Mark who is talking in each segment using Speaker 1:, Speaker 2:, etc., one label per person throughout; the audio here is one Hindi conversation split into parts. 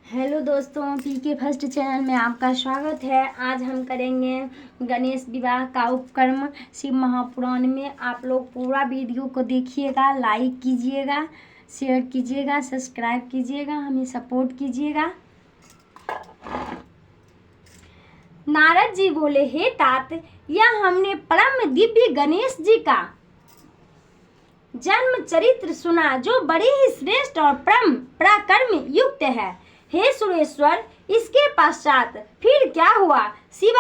Speaker 1: हेलो दोस्तों, पीके फर्स्ट चैनल में आपका स्वागत है। आज हम करेंगे गणेश विवाह का उपक्रम शिव महापुराण में। आप लोग पूरा वीडियो को देखिएगा, लाइक कीजिएगा, शेयर कीजिएगा, सब्सक्राइब कीजिएगा, हमें सपोर्ट कीजिएगा। नारद जी बोले, हे तात, यह हमने परम दिव्य गणेश जी का जन्म चरित्र सुना, जो बड़े ही श्रेष्ठ और परम पराक्रम युक्त है। हे सुरेश्वर, इसके पश्चात फिर क्या हुआ? शिव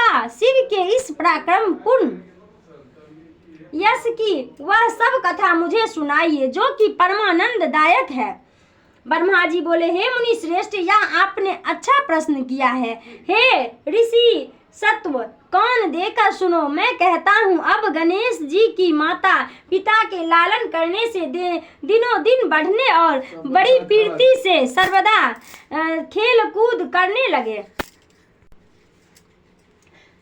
Speaker 1: के इस पराक्रम पूर्ण यश की वह सब कथा मुझे सुनाइए, जो कि परमानंददायक है। ब्रह्मा जी बोले, हे मुनि श्रेष्ठ, यह आपने अच्छा प्रश्न किया है। हे ऋषि सत्व, कौन देकर सुनो। मैं कहता हूँ, अब गणेश जी की माता पिता के लालन करने से दिनों दिन बढ़ने और बड़ी प्रीति से सर्वदा खेल कूद करने लगे।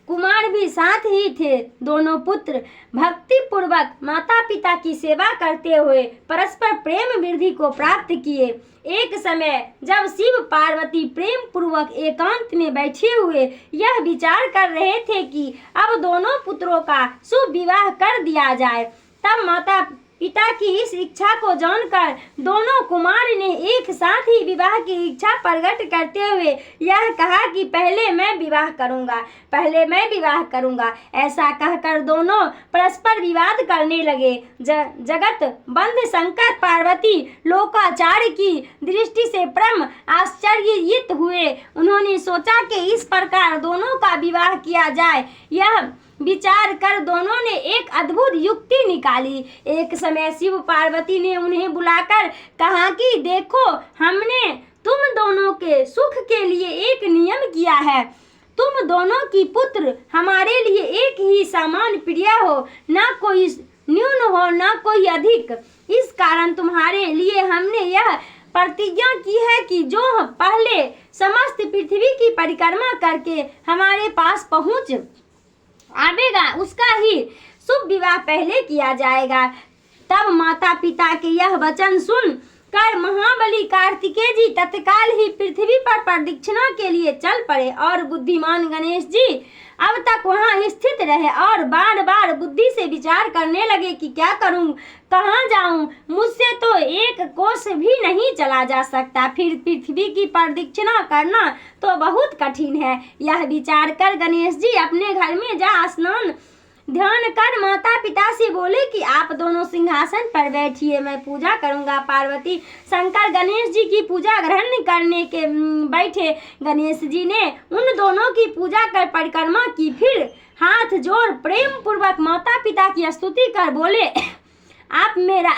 Speaker 1: कुमार भी साथ ही थे। दोनों पुत्र भक्ति पूर्वक माता पिता की सेवा करते हुए परस्पर प्रेम वृद्धि को प्राप्त किए। एक समय जब शिव पार्वती प्रेम पूर्वक एकांत में बैठे हुए यह विचार कर रहे थे कि अब दोनों पुत्रों का शुभ विवाह कर दिया जाए, तब माता पिता की इस इच्छा को जानकर दोनों कुमार ने एक साथ ही विवाह की इच्छा प्रकट करते हुए यह कहा कि पहले मैं विवाह करूंगा। ऐसा कहकर दोनों परस्पर विवाद करने लगे। जगत बंध शंकर पार्वती लोकाचार्य की दृष्टि से परम आश्चर्यचकित हुए। उन्होंने सोचा कि इस प्रकार दोनों का विवाह किया जाए। यह विचार कर दोनों ने एक अद्भुत युक्ति निकाली। एक समय शिव पार्वती ने उन्हें बुलाकर कहा कि देखो, हमने तुम दोनों के सुख के लिए एक नियम किया है। तुम दोनों की पुत्र हमारे लिए एक ही समान प्रिय हो, ना कोई न्यून हो ना कोई अधिक। इस कारण तुम्हारे लिए हमने यह प्रतिज्ञा की है कि जो पहले समस्त पृथ्वी की परिक्रमा करके हमारे पास पहुंच आवेगा, उसका ही शुभ विवाह पहले किया जाएगा। तब माता पिता के यह वचन सुन कर महाबली कार्तिकेय जी तत्काल ही पृथ्वी पर प्रदक्षिणा के लिए चल पड़े और बुद्धिमान गणेश जी अब तक वहां स्थित रहे और बार बार बुद्धि से विचार करने लगे कि क्या करूं, कहां जाऊं, मुझसे तो एक कोस भी नहीं चला जा सकता, फिर पृथ्वी की प्रदक्षिणा करना तो बहुत कठिन है। यह विचार कर गणेश जी अपने घर में जा स्नान ध्यान कर माता पिता से बोले कि आप दोनों सिंहासन पर बैठिए, मैं पूजा करूंगा। पार्वती शंकर गणेश जी की पूजा ग्रहण करने के बैठे। गणेश जी ने उन दोनों की पूजा कर परिक्रमा की, फिर हाथ जोड़ प्रेम पूर्वक माता पिता की स्तुति कर बोले, आप मेरा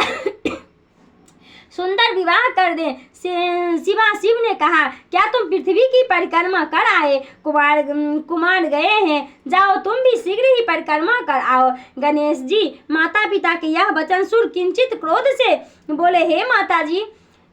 Speaker 1: सुंदर विवाह कर दें। शिव ने कहा, क्या तुम पृथ्वी की परिक्रमा कर आए? कुमार गए हैं, जाओ तुम भी शीघ्र ही परिक्रमा कर आओ। गणेश जी माता पिता के यह वचन सुन किंचित क्रोध से बोले, हे माता जी,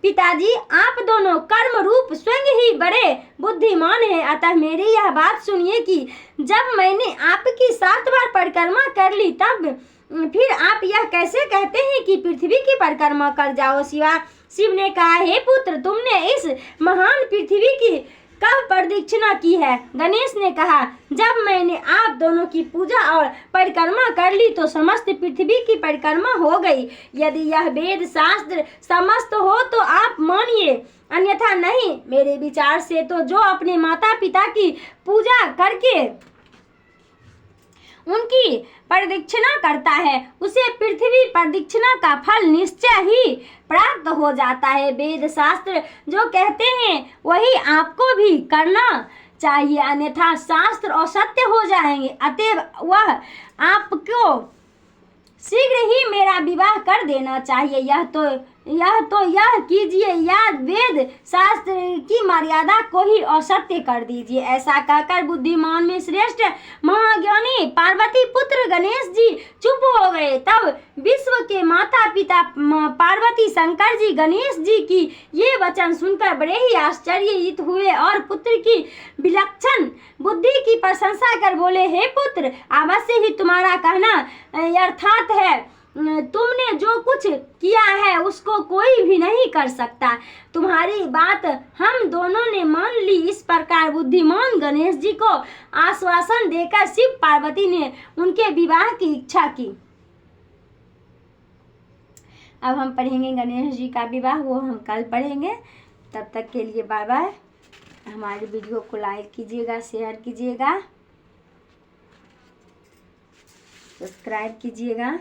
Speaker 1: पिताजी, आप दोनों कर्म रूप स्वयं ही बड़े बुद्धिमान हैं, अतः मेरी यह बात सुनिए कि जब मैंने आपकी 7 बार परिक्रमा कर ली, तब फिर आप यह कैसे कहते हैं कि पृथ्वी की परिक्रमा कर जाओ? शिव ने कहा, हे पुत्र, तुमने इस महान पृथ्वी की कब प्रदक्षिणा की है? गणेश ने कहा, जब मैंने आप दोनों की पूजा और परिक्रमा कर ली तो समस्त पृथ्वी की परिक्रमा हो गई। यदि यह वेद शास्त्र समस्त हो तो आप मानिए, अन्यथा नहीं। मेरे विचार से तो जो अपने माता पिता की पूजा करके उनकी प्रदक्षिणा करता है, उसे पृथ्वी प्रदक्षिणा का फल निश्चय ही प्राप्त हो जाता है। वेद शास्त्र जो कहते हैं वही आपको भी करना चाहिए, अन्यथा शास्त्र असत्य हो जाएंगे। अतएव वह आपको शीघ्र ही मेरा विवाह कर देना चाहिए। यह कीजिए या वेद शास्त्र की मर्यादा को ही असत्य कर दीजिए। ऐसा कहकर बुद्धिमान में श्रेष्ठ महाज्ञानी पार्वती पुत्र गणेश जी चुप हो गए। तब विश्व के माता पिता पार्वती शंकर जी गणेश जी की ये वचन सुनकर बड़े ही आश्चर्यचकित हुए और पुत्र की विलक्षण बुद्धि की प्रशंसा कर बोले, हे पुत्र, अवश्य ही तुम्हारा कहना यथार्थ है। तुमने जो कुछ किया है उसको कोई भी नहीं कर सकता। तुम्हारी बात हम दोनों ने मान ली। इस प्रकार बुद्धिमान गणेश जी को आश्वासन देकर शिव पार्वती ने उनके विवाह की इच्छा की। अब हम पढ़ेंगे गणेश जी का विवाह, वो हम कल पढ़ेंगे। तब तक के लिए बाय बाय। हमारे वीडियो को लाइक कीजिएगा, शेयर कीजिएगा, सब्सक्राइब कीजिएगा।